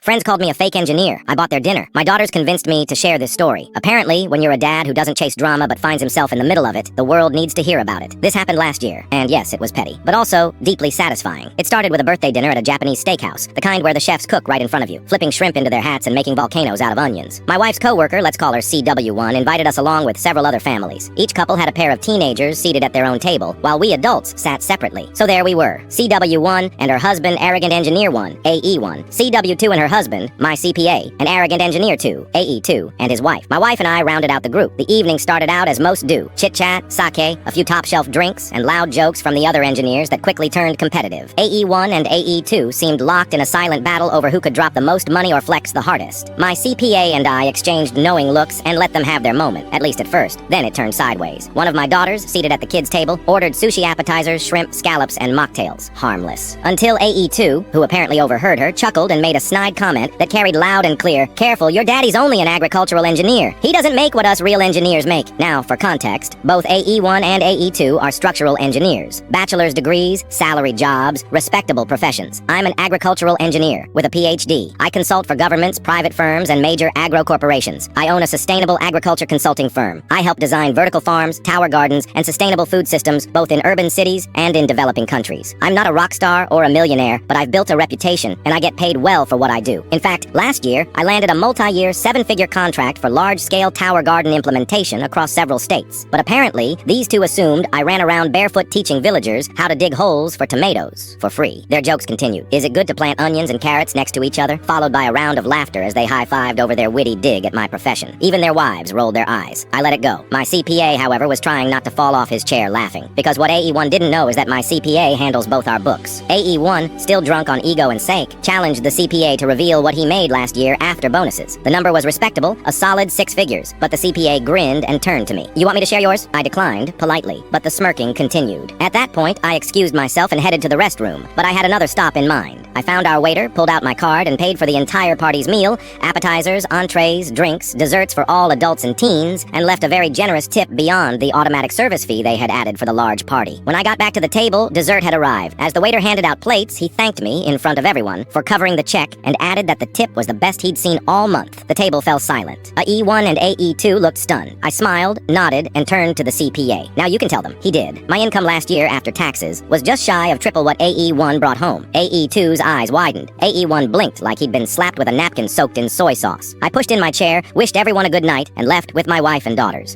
Friends called me a fake engineer. I bought their dinner. My daughters convinced me to share this story. Apparently, when you're a dad who doesn't chase drama but finds himself in the middle of it, the world needs to hear about it. This happened last year, and yes, it was petty, but also deeply satisfying. It started with a birthday dinner at a Japanese steakhouse, the kind where the chefs cook right in front of you, flipping shrimp into their hats and making volcanoes out of onions. My wife's coworker, let's call her CW1, invited us along with several other families. Each couple had a pair of teenagers seated at their own table, while we adults sat separately. So there we were, CW1 and her husband, Arrogant Engineer 1, AE1, CW2 and her husband, my CPA, and Arrogant Engineer 2, AE2, and his wife. My wife and I rounded out the group. The evening started out as most do. Chit-chat, sake, a few top-shelf drinks, and loud jokes from the other engineers that quickly turned competitive. AE1 and AE2 seemed locked in a silent battle over who could drop the most money or flex the hardest. My CPA and I exchanged knowing looks and let them have their moment, at least at first. Then it turned sideways. One of my daughters, seated at the kids' table, ordered sushi appetizers, shrimp, scallops, and mocktails. Harmless. Until AE2, who apparently overheard her, chuckled and made a snide comment that carried loud and clear, "Careful, your daddy's only an agricultural engineer. He doesn't make what us real engineers make." Now, for context, both AE1 and AE2 are structural engineers. Bachelor's degrees, salaried jobs, respectable professions. I'm an agricultural engineer with a PhD. I consult for governments, private firms, and major agro corporations. I own a sustainable agriculture consulting firm. I help design vertical farms, tower gardens, and sustainable food systems both in urban cities and in developing countries. I'm not a rock star or a millionaire, but I've built a reputation, and I get paid well for what I do. In fact, last year, I landed a multi-year, seven-figure contract for large-scale tower garden implementation across several states. But apparently, these two assumed I ran around barefoot teaching villagers how to dig holes for tomatoes for free. Their jokes continued. Is it good to plant onions and carrots next to each other? Followed by a round of laughter as they high-fived over their witty dig at my profession. Even their wives rolled their eyes. I let it go. My CPA, however, was trying not to fall off his chair laughing, because what AE1 didn't know is that my CPA handles both our books. AE1, still drunk on ego and sake, challenged the CPA to reveal what he made last year after bonuses. The number was respectable, a solid 6 figures, but the CPA grinned and turned to me. "You want me to share yours?" I declined, politely, but the smirking continued. At that point, I excused myself and headed to the restroom, but I had another stop in mind. I found our waiter, pulled out my card, and paid for the entire party's meal, appetizers, entrees, drinks, desserts for all adults and teens, and left a very generous tip beyond the automatic service fee they had added for the large party. When I got back to the table, dessert had arrived. As the waiter handed out plates, he thanked me, in front of everyone, for covering the check, and added that the tip was the best he'd seen all month. The table fell silent. AE1 and AE2 looked stunned. I smiled, nodded, and turned to the CPA. "Now you can tell them." He did. My income last year, after taxes, was just shy of triple what AE1 brought home. AE2's eyes widened. AE1 blinked like he'd been slapped with a napkin soaked in soy sauce. I pushed in my chair, wished everyone a good night, and left with my wife and daughters.